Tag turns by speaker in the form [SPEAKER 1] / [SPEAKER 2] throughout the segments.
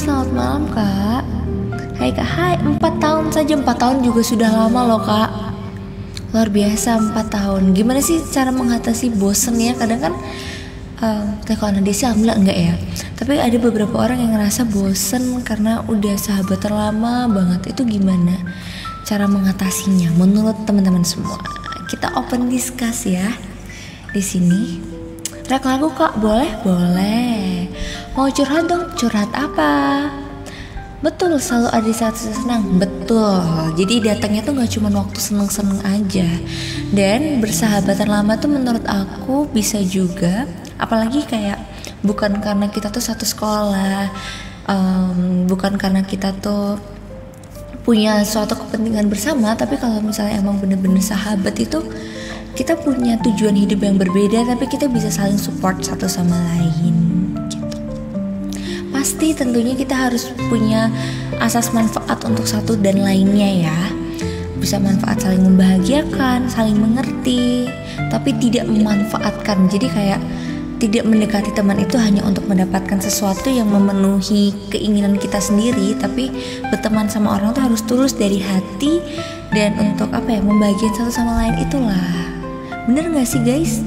[SPEAKER 1] selamat malam kak. Hai kak, hai, 4 tahun saja, 4 tahun juga sudah lama loh kak. Luar biasa 4 tahun. Gimana sih cara mengatasi bosen ya? Kadang kan kalau Nadia sih alhamdulillah enggak ya. Tapi ada beberapa orang yang ngerasa bosen karena udah sahabatan lama banget. Itu gimana cara mengatasinya menurut teman-teman semua? Kita open discuss ya di sini. Rek lagu kak, boleh. Mau curhat dong, curhat apa? Betul, selalu ada di saat senang. Betul, jadi datangnya tuh gak cuma waktu seneng-seneng aja. Dan bersahabatan lama tuh menurut aku bisa juga, apalagi kayak bukan karena kita tuh satu sekolah, bukan karena kita tuh punya suatu kepentingan bersama. Tapi kalau misalnya emang bener-bener sahabat itu, kita punya tujuan hidup yang berbeda, tapi kita bisa saling support satu sama lain gitu. Pasti tentunya kita harus punya asas manfaat untuk satu dan lainnya ya. Bisa manfaat saling membahagiakan, saling mengerti, tapi tidak memanfaatkan. Jadi kayak tidak mendekati teman itu hanya untuk mendapatkan sesuatu yang memenuhi keinginan kita sendiri, tapi berteman sama orang tuh harus tulus dari hati dan untuk membahagiakan satu sama lain itulah. Bener gak sih guys?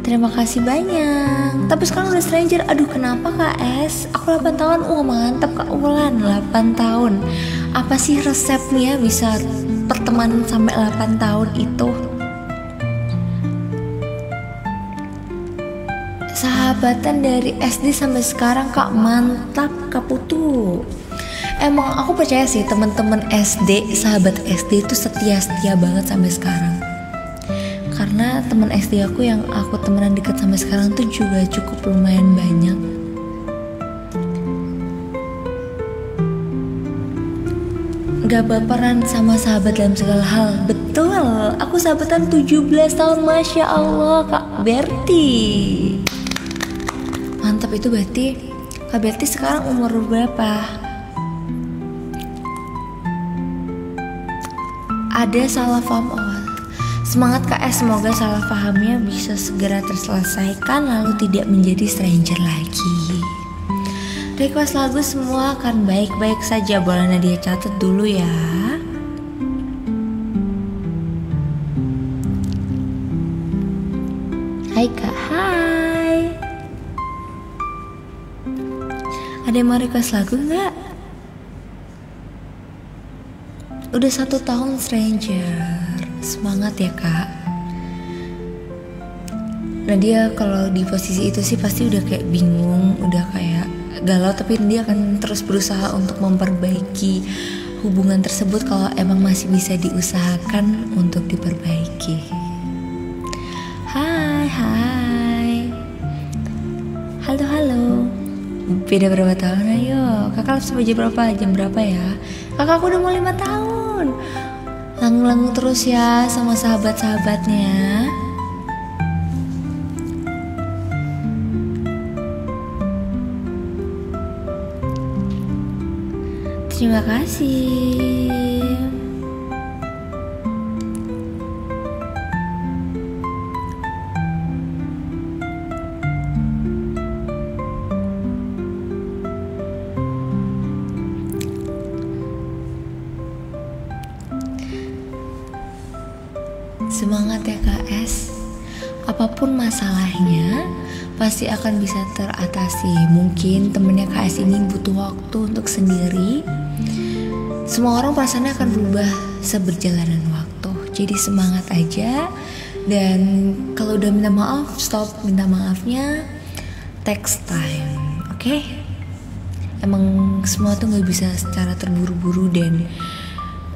[SPEAKER 1] Terima kasih banyak. Tapi sekarang udah stranger. Aduh kenapa Kak S? Aku 8 tahun. Mantap Kak Ulan, 8 tahun. Apa sih resepnya bisa pertemanan sampai 8 tahun itu? Sahabatan dari SD sampai sekarang Kak, mantap Kak Putu. Emang aku percaya sih teman-teman SD, sahabat SD itu setia banget sampai sekarang. Karena teman SD aku yang aku temenan dekat sampai sekarang tuh juga cukup lumayan banyak. Gak baperan sama sahabat dalam segala hal. Betul, aku sahabatan 17 tahun, Masya Allah Kak Berti. Mantap, itu berarti Kak Berti sekarang umur berapa? Ada salah paham awal. Semangat KS, semoga salah pahamnya bisa segera terselesaikan lalu tidak menjadi stranger lagi. Request lagu semua akan baik-baik saja. Boleh Nadia catat dulu ya. Hai Kak, hai. Ada yang mau request lagu nggak? Udah 1 tahun stranger. Semangat ya Kak. Nah dia kalau di posisi itu sih pasti udah kayak bingung, udah kayak galau, tapi dia akan terus berusaha untuk memperbaiki hubungan tersebut kalau emang masih bisa diusahakan untuk diperbaiki. Hai. Halo. Beda berapa tahun? Ayo kakak sampai jam berapa ya? Kakak aku udah mau 5 tahun. Langung-langung terus ya sama sahabat-sahabatnya. Terima kasih. Semangat ya Kak S. Apapun masalahnya pasti akan bisa teratasi. Mungkin temennya Kak S ini butuh waktu untuk sendiri. Semua orang perasaannya akan berubah seberjalanan waktu. Jadi semangat aja. Dan kalau udah minta maaf, stop minta maafnya. Takes time, oke? Emang semua tuh gak bisa secara terburu-buru. Dan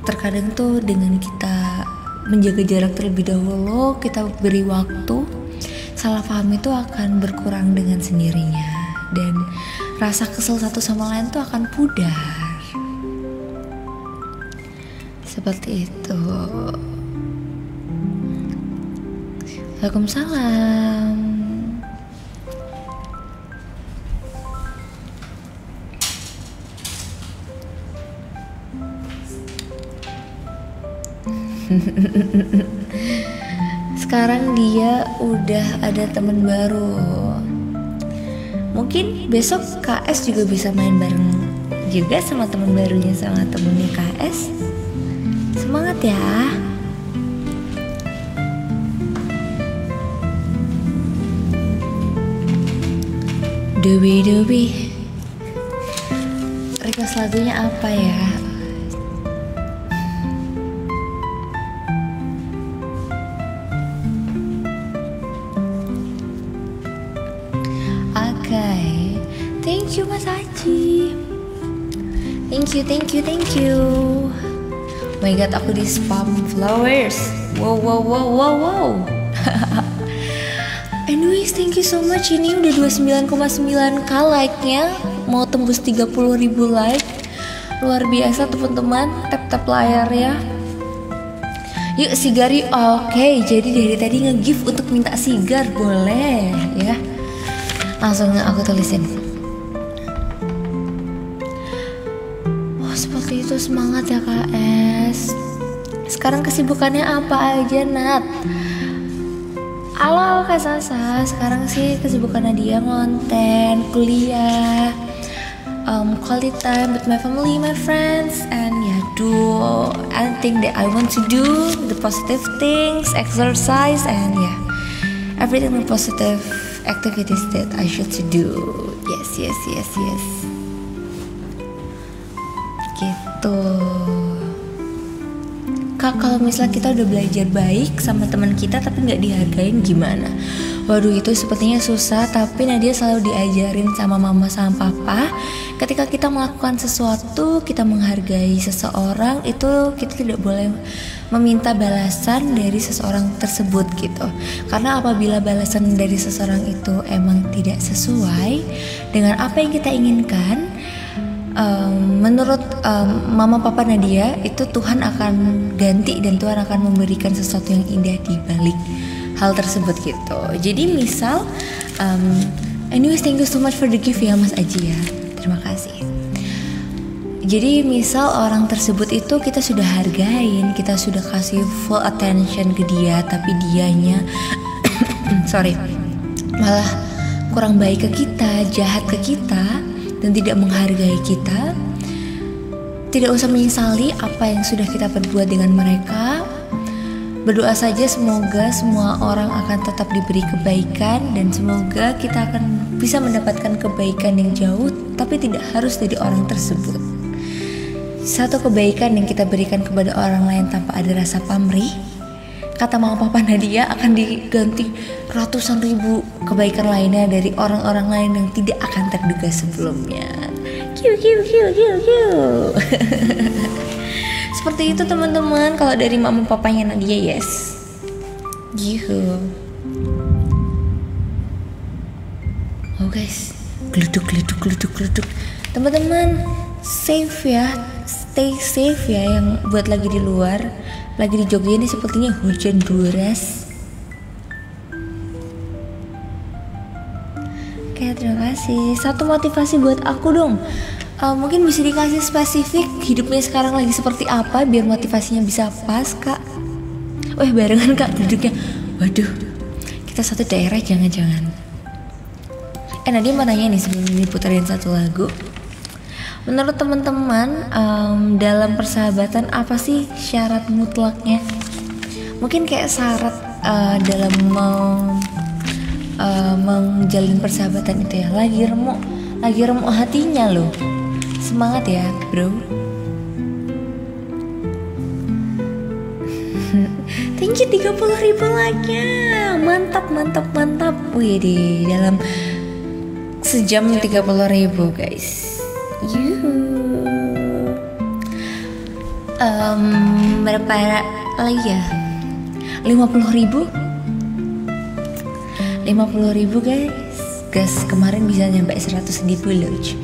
[SPEAKER 1] terkadang tuh dengan kita menjaga jarak terlebih dahulu, kita beri waktu, salah paham itu akan berkurang dengan sendirinya. Dan rasa kesel satu sama lain tuh akan pudar. Seperti itu. Waalaikumsalam. Sekarang dia udah ada teman baru. Mungkin besok KS juga bisa main bareng juga sama teman barunya, sama temennya KS. Semangat ya. Dewi, request lagunya apa ya? Okay, thank you Mas Aji. Thank you. Oh my god, aku di spam flowers. Wow. Anyways, thank you so much. Ini udah 29,9k like-nya, mau tembus 30.000 like. Luar biasa teman-teman, tap layar ya. Yuk sigar yuk. Oke, jadi dari tadi nge-gift untuk minta sigar, boleh ya. Langsung aku tulisin. Oh seperti itu, semangat ya KS. Sekarang kesibukannya apa aja Nat? Halo Kak Sasa, sekarang sih kesibukannya dia ngonten, kuliah, quality time with my family, my friends, and do anything that I want to do, the positive things, exercise, and everything the positive activities that I should to do. Yes. Gitu. Kak, kalau misalnya kita udah belajar baik sama teman kita tapi nggak dihargain gimana? Waduh, itu sepertinya susah, tapi Nadia selalu diajarin sama mama sama papa, ketika kita melakukan sesuatu, kita menghargai seseorang, itu kita tidak boleh meminta balasan dari seseorang tersebut gitu. Karena apabila balasan dari seseorang itu emang tidak sesuai dengan apa yang kita inginkan, menurut mama papa Nadia, itu Tuhan akan ganti dan Tuhan akan memberikan sesuatu yang indah di balik hal tersebut gitu. Jadi misal anyways, thank you so much for the gift ya Mas Aji ya, terima kasih. Jadi misal orang tersebut itu kita sudah hargain, kita sudah kasih full attention ke dia, tapi dianya malah kurang baik ke kita, jahat ke kita, dan tidak menghargai kita, tidak usah menyesali apa yang sudah kita perbuat dengan mereka. Berdoa saja semoga semua orang akan tetap diberi kebaikan, dan semoga kita akan bisa mendapatkan kebaikan yang jauh, tapi tidak harus dari orang tersebut. Satu kebaikan yang kita berikan kepada orang lain tanpa ada rasa pamrih, kata mama papa Nadia, akan diganti ratusan ribu kebaikan lainnya dari orang-orang lain yang tidak akan terduga sebelumnya. Kiu. Seperti itu teman-teman, kalau dari mama papanya Nadia, yes. Gitu. Oh guys, geluduk. Teman-teman, safe ya, stay safe ya, yang buat lagi di luar, lagi di Jogja ini sepertinya hujan deras. Oke, terima kasih. Satu motivasi buat aku dong. Mungkin bisa dikasih spesifik hidupnya sekarang lagi seperti apa biar motivasinya bisa pas Kak. Barengan Kak duduknya. Waduh, kita satu daerah jangan-jangan. Nadia mau nanya nih sebelum ini puterin satu lagu. Menurut teman-teman, dalam persahabatan apa sih syarat mutlaknya? Mungkin kayak syarat dalam menjalin persahabatan itu ya, lagi remuk hatinya loh. Semangat ya bro. Thank you 30.000 like-nya. Mantap. Wih, di dalam sejam 30.000 guys. Berapa lagi ya? 50.000 guys. Gas, kemarin bisa nyampe 100.000.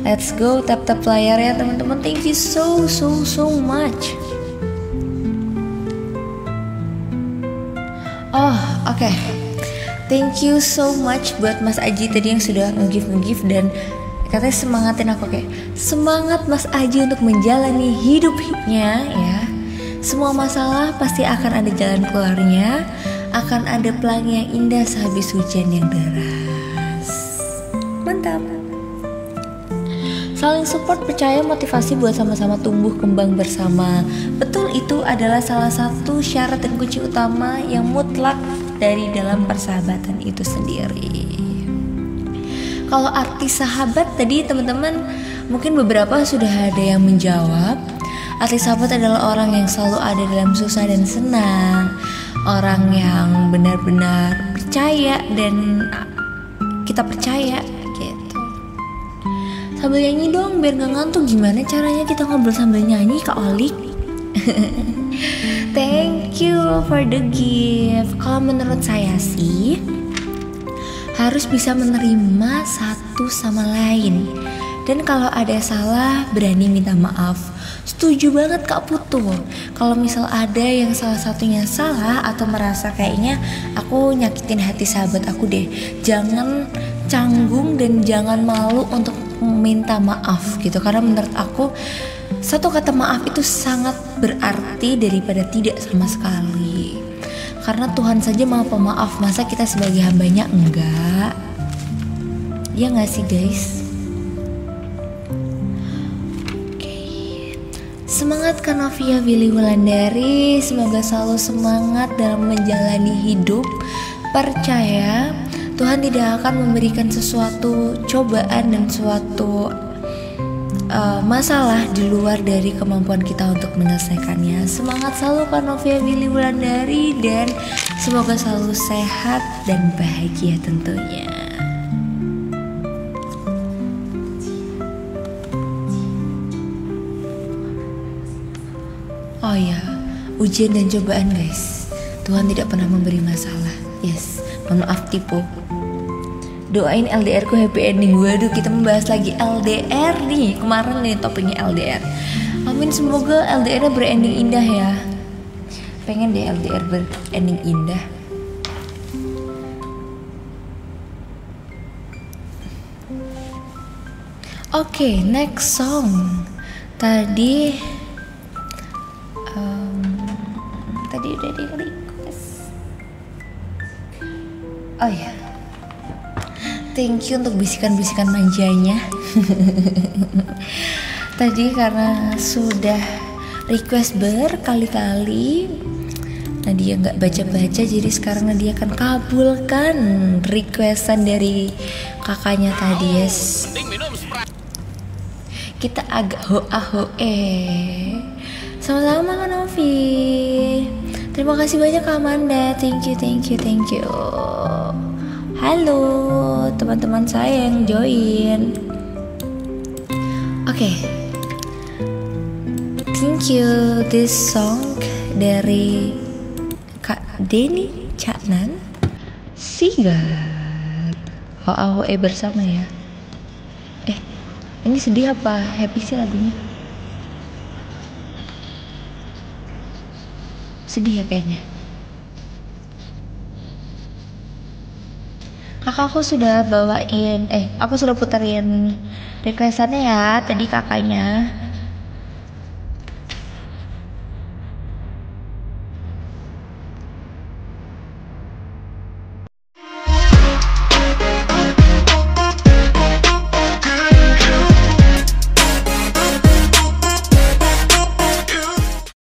[SPEAKER 1] Let's go, tap layar ya teman-teman. Thank you so much. Okay. Thank you so much buat Mas Aji tadi yang sudah nge-gift dan katanya semangatin aku, kayak semangat Mas Aji untuk menjalani hidupnya ya. Semua masalah pasti akan ada jalan keluarnya, akan ada pelangi yang indah sehabis hujan yang deras. Saling support, percaya, motivasi buat sama-sama tumbuh kembang bersama. Betul, itu adalah salah satu syarat dan kunci utama yang mutlak dari dalam persahabatan itu sendiri. Kalau arti sahabat tadi teman-teman mungkin beberapa sudah ada yang menjawab. Arti sahabat adalah orang yang selalu ada dalam susah dan senang, orang yang benar-benar percaya dan kita percaya gitu. Sambil nyanyi dong biar gak ngantuk. Gimana caranya kita ngobrol sambil nyanyi Kak Olik? Thank you for the gift. Kalau menurut saya sih harus bisa menerima satu sama lain. Dan kalau ada salah berani minta maaf. Setuju banget Kak Putu. Kalau misal ada yang salah satunya salah atau merasa kayaknya aku nyakitin hati sahabat aku deh, jangan canggung dan jangan malu untuk minta maaf gitu. Karena menurut aku satu kata maaf itu sangat berarti daripada tidak sama sekali. Karena Tuhan saja maha pemaaf, masa kita sebagai hambanya enggak? Ya gak sih guys? Semangat Kak Novia Willy Wulandari, semoga selalu semangat dalam menjalani hidup. Percaya Tuhan tidak akan memberikan sesuatu cobaan dan suatu masalah di luar dari kemampuan kita untuk menyelesaikannya. Semangat selalu Kak Novia Willy Wulandari, dan semoga selalu sehat dan bahagia tentunya. Oh ya, ujian dan cobaan guys, Tuhan tidak pernah memberi masalah. Yes, mohon maaf tipu. Doain LDR ku happy ending. Waduh, kita membahas lagi LDR nih. Kemarin nih topiknya LDR. Amin, semoga LDR-nya berending indah ya. Pengen deh LDR berending indah. Oke, next song. Tadi udah di request. Oh ya, thank you untuk bisikan-bisikan manjanya. Tadi karena sudah request berkali-kali, Nadia nggak baca-baca, jadi sekarang Nadia akan kabulkan requestan dari kakaknya tadi. Yes, kita agak hoa-hoe. Sama-sama Kak Novi. Terima kasih banyak Kak Amanda. Thank you. Halo teman-teman saya yang join. Oke. Thank you. This song dari Kak Denny Caknan, Sigar. Hoa-hoe bersama ya. Ini sedih apa happy sih lagunya? Sedih ya kayaknya. Kakakku sudah bawain, aku sudah puterin requestannya ya tadi kakaknya.